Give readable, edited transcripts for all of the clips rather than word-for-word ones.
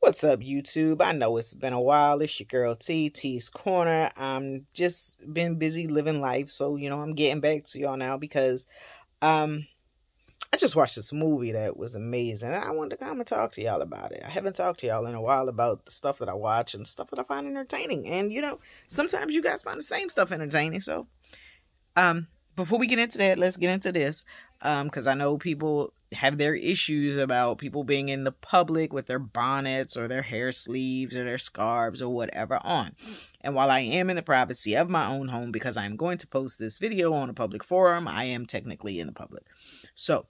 What's up, YouTube? I know it's been a while. It's your girl T's Corner. I'm just been busy living life, so I'm getting back to y'all now because um I just watched this movie that was amazing, and I wanted to come and talk to y'all about it. I haven't talked to y'all in a while about the stuff that I watch and stuff that I find entertaining, and sometimes you guys find the same stuff entertaining. So before we get into that, let's get into this. Because I know people have their issues about people being in the public with their bonnets or their hair sleeves or their scarves or whatever on. And while I am in the privacy of my own home, because I'm going to post this video on a public forum, I am technically in the public. So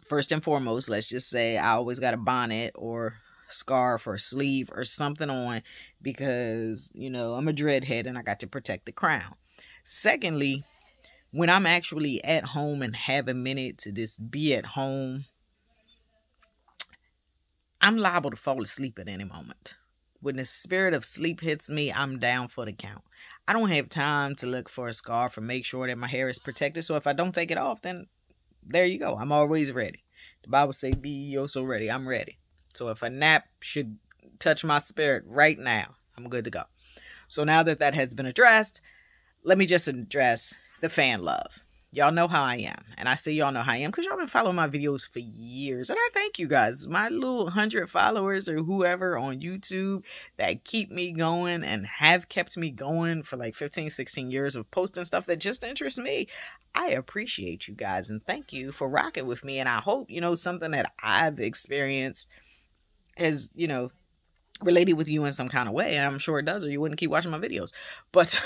first and foremost, let's just say I always got a bonnet or scarf or sleeve or something on because, I'm a dreadhead and I got to protect the crown. Secondly, when I'm actually at home and have a minute to just be at home, I'm liable to fall asleep at any moment. When the spirit of sleep hits me, I'm down for the count. I don't have time to look for a scarf or make sure that my hair is protected. So if I don't take it off, then there you go. I'm always ready. The Bible says, be ye also ready. I'm ready. So if a nap should touch my spirit right now, I'm good to go. So now that that has been addressed, let me just address the fan love. Y'all know how I am. And I say y'all know how I am because y'all been following my videos for years. And I thank you guys. My little 100 followers or whoever on YouTube that keep me going and have kept me going for like 15, 16 years of posting stuff that just interests me. I appreciate you guys and thank you for rocking with me. And I hope, something that I've experienced has, related with you in some kind of way. And I'm sure it does, or you wouldn't keep watching my videos. But,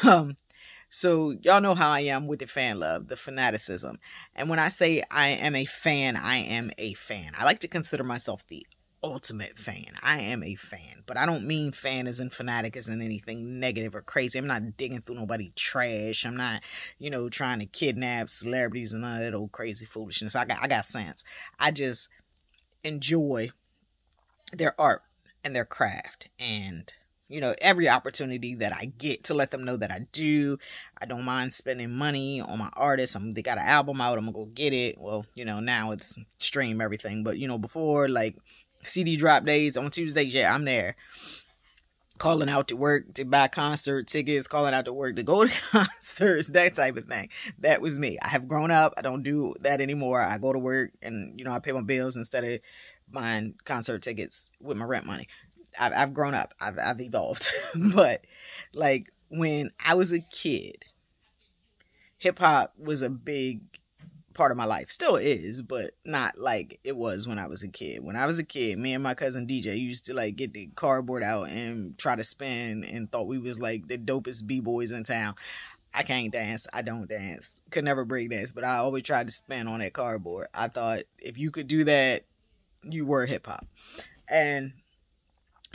so y'all know how I am with the fan love, the fanaticism. And when I say I am a fan, I am a fan. I like to consider myself the ultimate fan. I am a fan. But I don't mean fan as in fanatic as in anything negative or crazy. I'm not digging through nobody trash. I'm not, trying to kidnap celebrities and none of that old crazy foolishness. I got sense. I just enjoy their art and their craft and every opportunity that I get to let them know that I do. I don't mind spending money on my artists. They got an album out, I'm gonna go get it. Well, now it's stream everything, but before, like CD drop days on Tuesdays, yeah, I'm there. Calling out to work to buy concert tickets, calling out to work to go to concerts, that type of thing. That was me. I have grown up. I don't do that anymore. I go to work and I pay my bills instead of buying concert tickets with my rent money. I've grown up. I've evolved. But like when I was a kid, hip hop was a big part of my life. Still is, but not like it was when I was a kid. When I was a kid, me and my cousin DJ used to like get the cardboard out and try to spin and thought we was like the dopest b-boys in town. I can't dance. I don't dance. Could never break dance, but I always tried to spin on that cardboard. I thought if you could do that, you were hip hop. And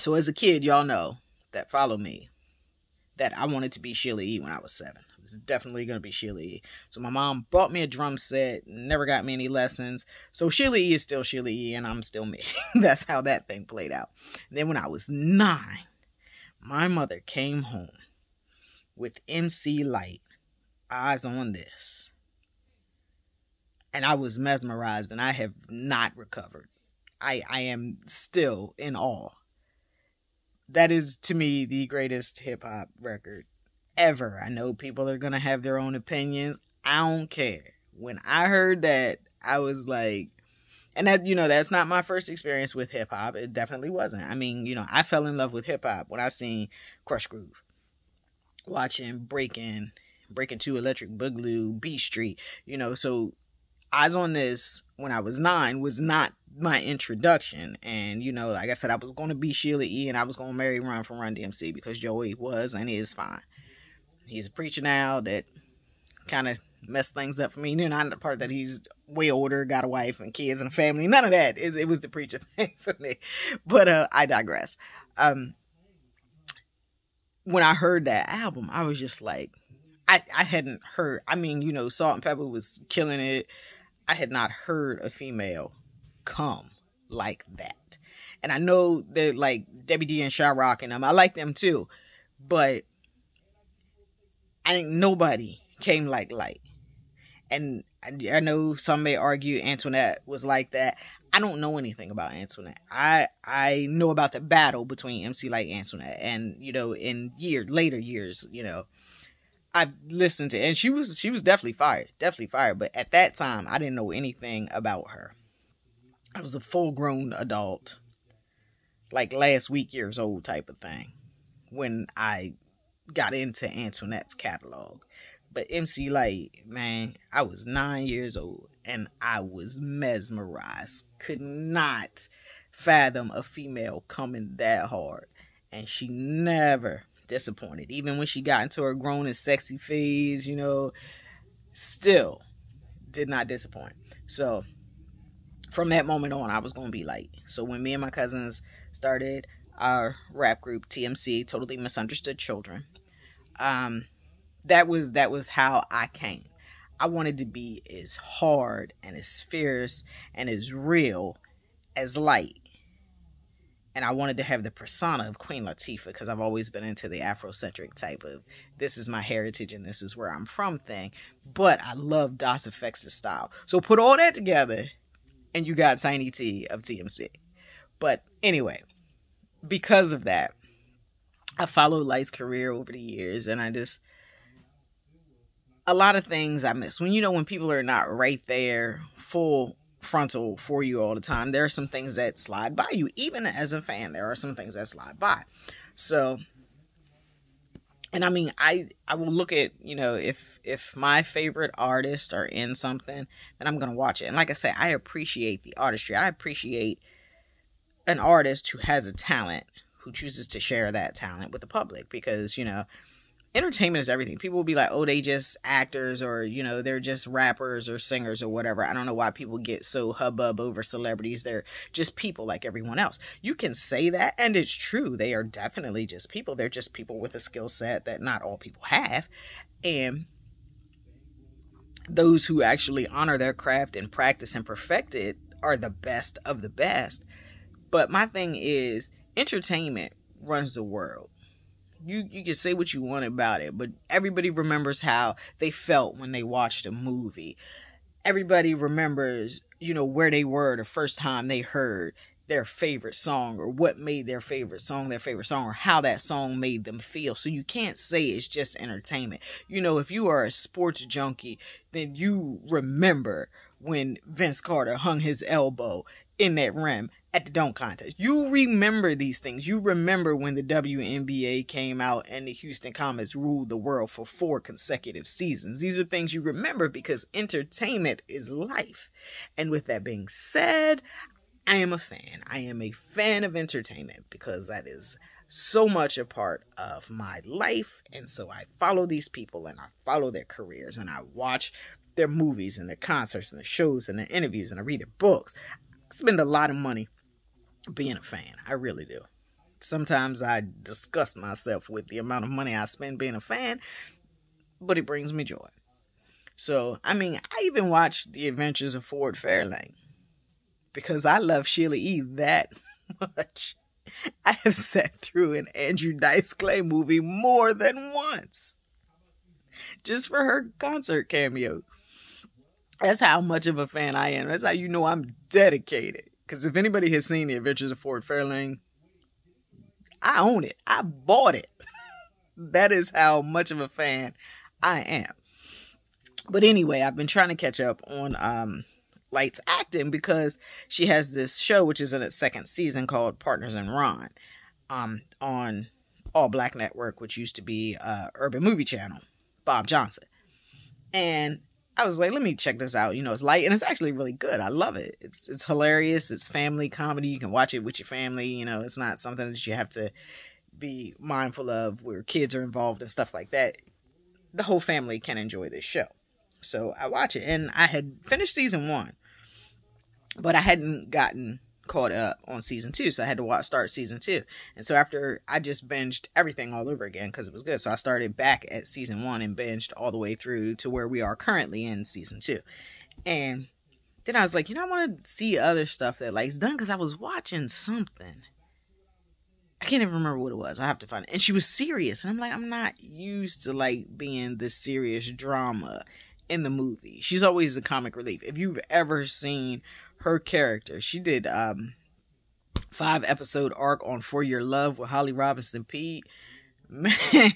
so as a kid, y'all know that follow me, that I wanted to be Sheila E. when I was 7. I was definitely going to be Sheila E. So my mom bought me a drum set, never got me any lessons. So Sheila E. is still Sheila E. and I'm still me. That's how that thing played out. And then when I was 9, my mother came home with MC Lyte, Eyes on This. And I was mesmerized and I have not recovered. I am still in awe. That is, to me, the greatest hip-hop record ever. I know people are going to have their own opinions. I don't care. When I heard that, I was like... And that, that's not my first experience with hip-hop. It definitely wasn't. I mean, I fell in love with hip-hop when I seen Crush Groove. Watching Breaking 2, Electric Boogaloo, Beat Street. So... Eyes on This, when I was 9, was not my introduction. And, like I said, I was going to be Sheila E. and I was going to marry Run from Run DMC because Joey was and is fine. He's a preacher now that kind of messed things up for me. Not the part that he's way older, got a wife and kids and a family. None of that. It was the preacher thing for me. But I digress. When I heard that album, I was just like, I hadn't heard. I mean, Salt and Pepper was killing it. I had not heard a female come like that. And I know that like Debbie D and Shy Rock and them, I like them too. But I think nobody came like Lyte. And I know some may argue Antoinette was like that. I don't know anything about Antoinette. I know about the battle between MC Lyte and Antoinette, and in later years, I've listened to, and she was definitely fired. But at that time, I didn't know anything about her. I was a full grown adult, like last week years old type of thing, when I got into Antoinette's catalog. But MC Lyte, man, I was 9 years old and I was mesmerized. Could not fathom a female coming that hard. And she never disappointed. Even when she got into her grown and sexy phase, still did not disappoint. So from that moment on, I was going to be Lyte. So when me and my cousins started our rap group, TMC, Totally Misunderstood Children, that was how I came. I wanted to be as hard and as fierce and as real as Lyte. And I wanted to have the persona of Queen Latifah, because I've always been into the Afrocentric type of, this is my heritage and this is where I'm from thing. But I love Das Effects' style. So put all that together and you got Tiny T of TMC. But anyway, because of that, I followed Lyte's career over the years, and a lot of things I miss. When people are not right there, full frontal for you all the time, there are some things that slide by you. Even as a fan, there are some things that slide by. So, and I mean, I will look at, if my favorite artists are in something, then I'm going to watch it. And like I say, I appreciate the artistry. I appreciate an artist who has a talent, who chooses to share that talent with the public, because, entertainment is everything. People will be like, oh, they just actors, or, they're just rappers or singers or whatever. I don't know why people get so hubbub over celebrities. They're just people like everyone else. You can say that, and it's true. They are definitely just people. They're just people with a skill set that not all people have. And those who actually honor their craft and practice and perfect it are the best of the best. But my thing is, entertainment runs the world. You can say what you want about it, but everybody remembers how they felt when they watched a movie. Everybody remembers, where they were the first time they heard their favorite song, or what made their favorite song, or how that song made them feel. So you can't say it's just entertainment. If you are a sports junkie, then you remember when Vince Carter hung his elbow in that rim at the dunk contest. You remember these things. You remember when the WNBA came out and the Houston Comets ruled the world for 4 consecutive seasons. These are things you remember because entertainment is life. And with that being said, I am a fan. I am a fan of entertainment because that is so much a part of my life. And so I follow these people and I follow their careers and I watch their movies and their concerts and their shows and their interviews and I read their books. I spend a lot of money being a fan. I really do. Sometimes I disgust myself with the amount of money I spend being a fan, but it brings me joy. So, I mean, I even watched The Adventures of Ford Fairlane because I love Sheila E. that much. I have sat through an Andrew Dice Clay movie more than once just for her concert cameo. That's how much of a fan I am. That's how you know I'm dedicated. Because if anybody has seen The Adventures of Ford Fairlane, I own it. I bought it. That is how much of a fan I am. But anyway, I've been trying to catch up on Lyte's acting because she has this show, which is in its 2nd season, called Partners in Rhyme, on All Black Network, which used to be Urban Movie Channel, Bob Johnson. And I was like, let me check this out. It's light and it's actually really good. I love it. It's hilarious. It's family comedy. You can watch it with your family. It's not something that you have to be mindful of where kids are involved and stuff like that. The whole family can enjoy this show. So I watch it, and I had finished season 1, but I hadn't gotten caught up on season 2, so I had to start season 2. And so after, I just binged everything all over again because it was good. So I started back at season 1 and binged all the way through to where we are currently in season 2. And then I was like, I want to see other stuff that Lyte's done because I was watching something. I can't even remember what it was. I have to find it. And she was serious, and I'm like, I'm not used to being this serious drama in the movie. She's always the comic relief. If you've ever seen her character. She did 5-episode arc on For Your Love with Holly Robinson Pete. Man,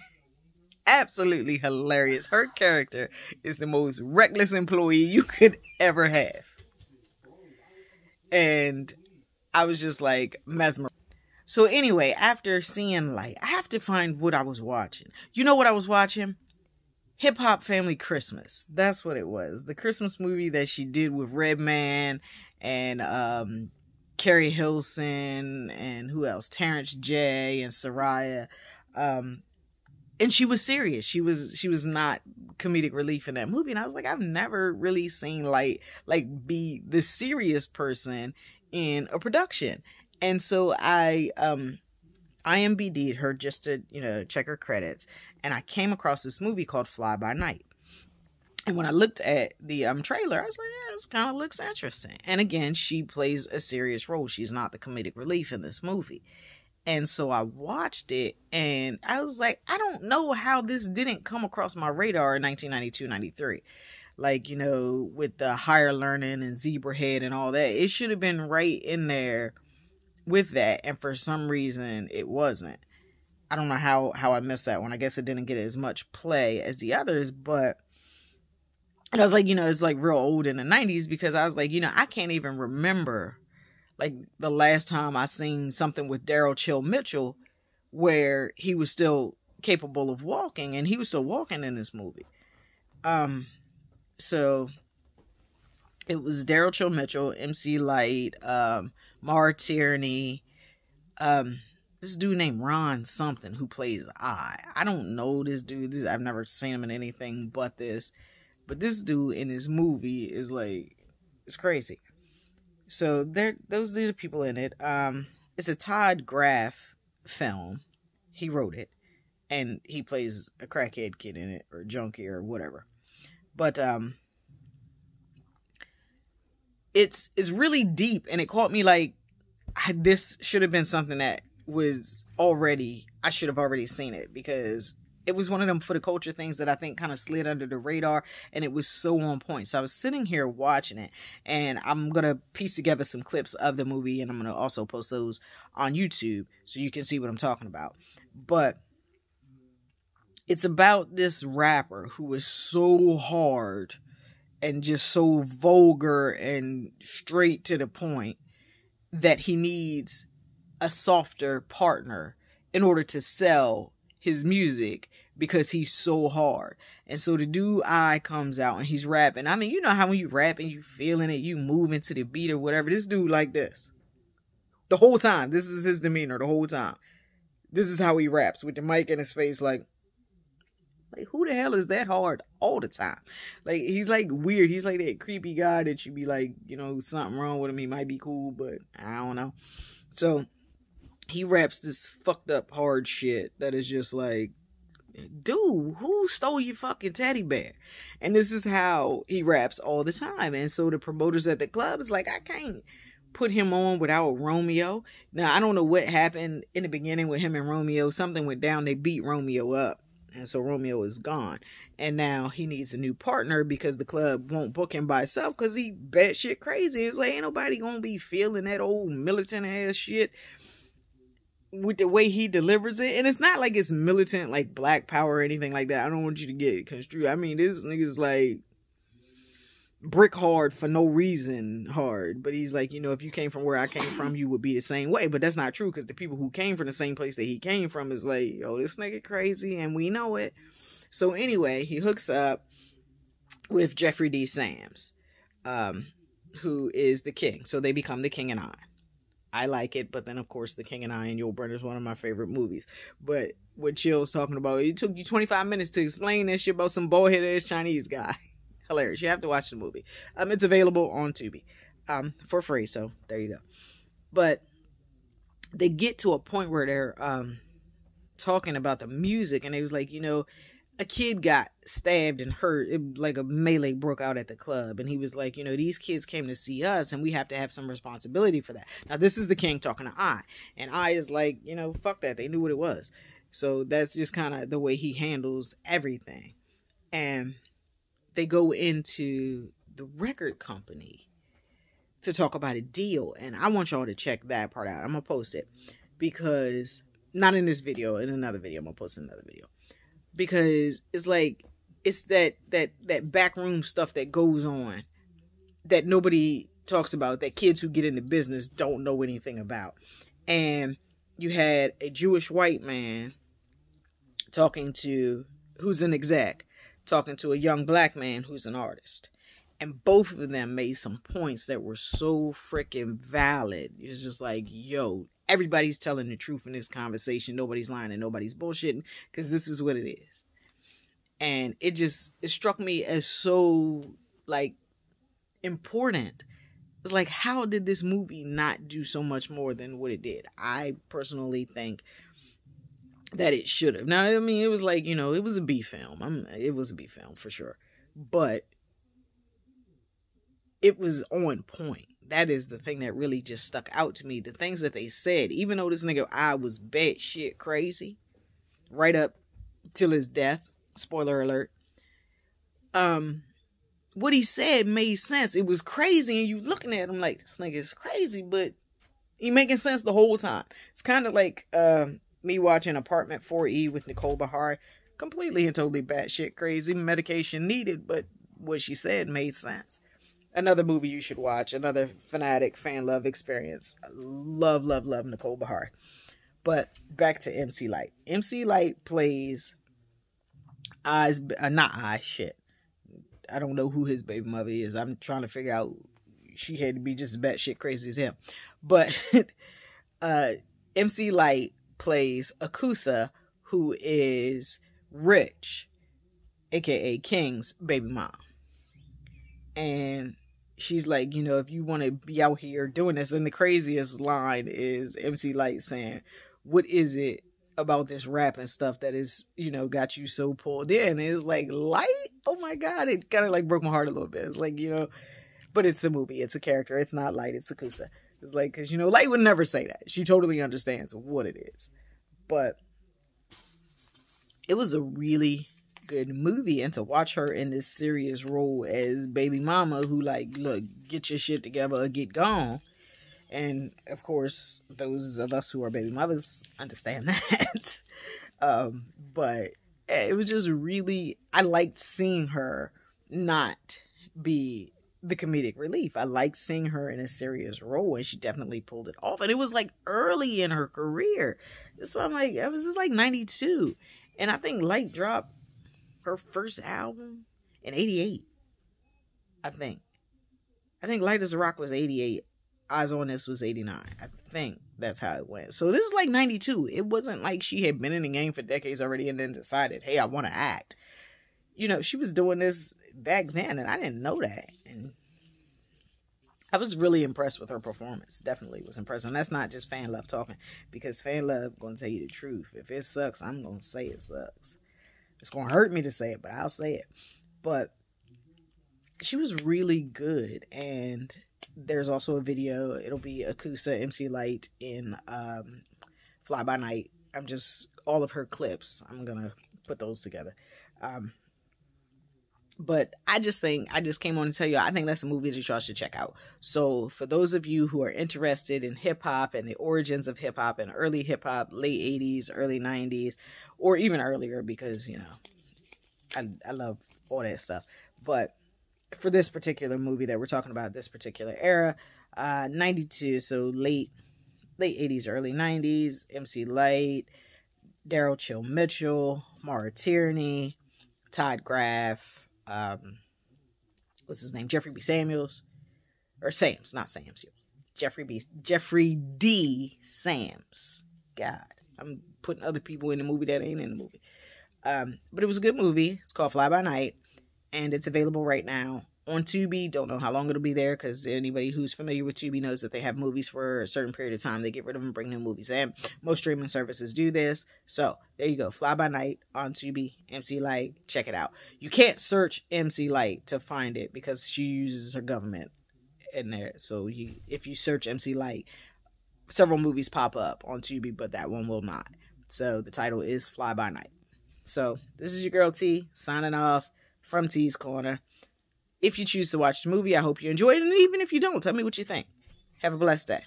absolutely hilarious. Her character is the most reckless employee you could ever have. And I was just like mesmerized. So anyway, after seeing Lyte, I have to find what I was watching. You know what I was watching? Hip Hop Family Christmas. That's what it was. The Christmas movie that she did with Redman and Carrie Hilson and who else? Terrence J and Soraya. And she was serious. She was not comedic relief in that movie. And I was like, I've never really seen Lyte like be the serious person in a production. And so I IMDb'd her just to, check her credits. And I came across this movie called Fly By Night. And when I looked at the trailer, I was like, yeah, this kind of looks interesting. And again, she plays a serious role. She's not the comedic relief in this movie. And so I watched it and I was like, I don't know how this didn't come across my radar in 1992, 93. Like, with the Higher Learning and Zebrahead and all that, it should have been right in there with that. And for some reason it wasn't. I don't know how I missed that one. I guess it didn't get as much play as the others, but I was like, it's like real old in the 90s because I was like, I can't even remember like the last time I seen something with Daryl Chill Mitchell where he was still capable of walking, and he was still walking in this movie. So it was Daryl Chill Mitchell, MC Lyte, Mar Tierney, this dude named Ron something who plays I don't know this dude. I've never seen him in anything but this. But this dude in this movie is like, it's crazy. So those are the people in it. It's a Todd Graff film. He wrote it. And he plays a crackhead kid in it, or junkie or whatever. But it's really deep, and it caught me like, this should have been something that was already, I should have already seen it, because it was one of them for the culture things that I think kind of slid under the radar, and it was so on point. So I was sitting here watching it, and I'm going to piece together some clips of the movie, and I'm going to also post those on YouTube so you can see what I'm talking about. But it's about this rapper who is so hard and just so vulgar and straight to the point that he needs a softer partner in order to sell his music because he's so hard. And so the dude I comes out and he's rapping. I mean, you know how when you rap and you feeling it, you moving to the beat or whatever. This dude like this the whole time. This is his demeanor the whole time. This is how he raps, with the mic in his face, like who the hell is that hard all the time? Like, he's like weird. He's like that creepy guy that you be like, something wrong with him. He might be cool, but I don't know. So he raps this fucked up hard shit that is just like, dude, who stole your fucking teddy bear? And this is how he raps all the time. And so the promoters at the club is like, I can't put him on without Romeo. Now, I don't know what happened in the beginning with him and Romeo. Something went down. They beat Romeo up. And so Romeo is gone. And now he needs a new partner because the club won't book him by himself because he batshit crazy. It's like, ain't nobody gonna be feeling that old militant ass shit with the way he delivers it. And it's not like it's militant like Black Power or anything like that. I don't want you to get it construed. I mean, this nigga's like brick hard for no reason hard. But he's like, if you came from where I came from, you would be the same way. But that's not true, because the people who came from the same place that he came from is like, yo, this nigga crazy, and we know it. So anyway, he hooks up with Jeffrey D. Sams, who is the king. So they become The King and I like it, but then of course The King and I and Yul Brynner is one of my favorite movies. But what Chill's talking about, it took you 25 minutes to explain that shit about some bald-headed ass Chinese guy. Hilarious. You have to watch the movie. It's available on Tubi for free, so there you go. But they get to a point where they're talking about the music, and they was like, a kid got stabbed and hurt. Like a melee broke out at the club, and he was like, these kids came to see us, and we have to have some responsibility for that. Now, this is the king talking to I, and I is like, fuck that. They knew what it was. So that's just kind of the way he handles everything. And they go into the record company to talk about a deal. And I want y'all to check that part out. I'm going to post it because, not in this video, in another video. I'm going to post another video. Because it's like, it's that backroom stuff that goes on that nobody talks about, that kids who get into business don't know anything about. And you had a Jewish white man who's an exec, talking to a young black man who's an artist. And both of them made some points that were so freaking valid. It's just like, yo, everybody's telling the truth in this conversation. Nobody's lying and nobody's bullshitting, because this is what it is. And it struck me as so, like, important. It's like, how did this movie not do so much more than what it did? I personally think that it should have. Now, I mean, it was like, you know, it was a B film. It was a B film for sure. But it was on point. That is the thing that really just stuck out to me. The things that they said, even though this nigga I was batshit crazy, right up till his death. Spoiler alert. What he said made sense. It was crazy, and you looking at him like, this nigga is crazy, but he making sense the whole time. It's kind of like me watching Apartment 4E with Nicole Bahar. Completely and totally batshit crazy. Medication needed, but what she said made sense. Another movie you should watch. Another fanatic fan love experience. Love Nicole Bahar. But back to MC Lyte. MC Lyte plays I don't know who his baby mother is. I'm trying to figure out. She had to be just batshit crazy as him. But MC Lyte plays Akusa, who is Rich, aka King's baby mom. And she's like, you know, if you want to be out here doing this, and the craziest line is MC Lyte saying, what is it about this rap and stuff that is, you know, got you so pulled in? And it's like, Lyte? Oh my God. It kind of like broke my heart a little bit. It's like, you know, but it's a movie. It's a character. It's not Lyte. It's Akusa. It's like, because, you know, Lyte would never say that. She totally understands what it is. But it was a really good movie, and to watch her in this serious role as baby mama who, like, look, get your shit together or get gone. And of course, those of us who are baby mothers understand that. But it was just really, I liked seeing her not be the comedic relief. I liked seeing her in a serious role, and she definitely pulled it off. And it was like early in her career. That's why I'm like, it was just like 92. And I think Lyte dropped her first album in 88. I think Light as a Rock was 88. Eyes on This was 89. I think that's how it went. So this is like 92. It wasn't like she had been in the game for decades already and then decided, hey, I want to act. You know, she was doing this back then, and I didn't know that. And I was really impressed with her performance. Definitely was impressed. And that's not just fan love talking, because fan love going to tell you the truth. If it sucks, I'm going to say it sucks. It's going to hurt me to say it, but I'll say it. But she was really good. And there's also a video. It'll be Akusa, MC Lyte in Fly By Night. All of her clips. I'm going to put those together. But I just came on to tell you, I think that's a movie that y'all should check out. So for those of you who are interested in hip hop and the origins of hip hop and early hip hop, late 80s, early 90s, or even earlier, because, you know, I love all that stuff. But for this particular movie that we're talking about, this particular era, 92, so late 80s, early 90s, MC Lyte, Daryl Chill Mitchell, Mara Tierney, Todd Graff, what's his name? Jeffrey B. Samuels, or Sams, not Sams. Jeffrey D. Sams. God, I'm putting other people in the movie that ain't in the movie. But it was a good movie. It's called Fly By Night, and it's available right now on Tubi. Don't know how long it'll be there, because anybody who's familiar with Tubi knows that they have movies for a certain period of time. They get rid of them, bring new movies in. Most streaming services do this. So there you go. Fly By Night on Tubi. MC Lyte. Check it out. You can't search MC Lyte to find it because she uses her government in there. So if you search MC Lyte, several movies pop up on Tubi, but that one will not. So the title is Fly By Night. So this is your girl T signing off from T's Corner. If you choose to watch the movie, I hope you enjoy it. And even if you don't, tell me what you think. Have a blessed day.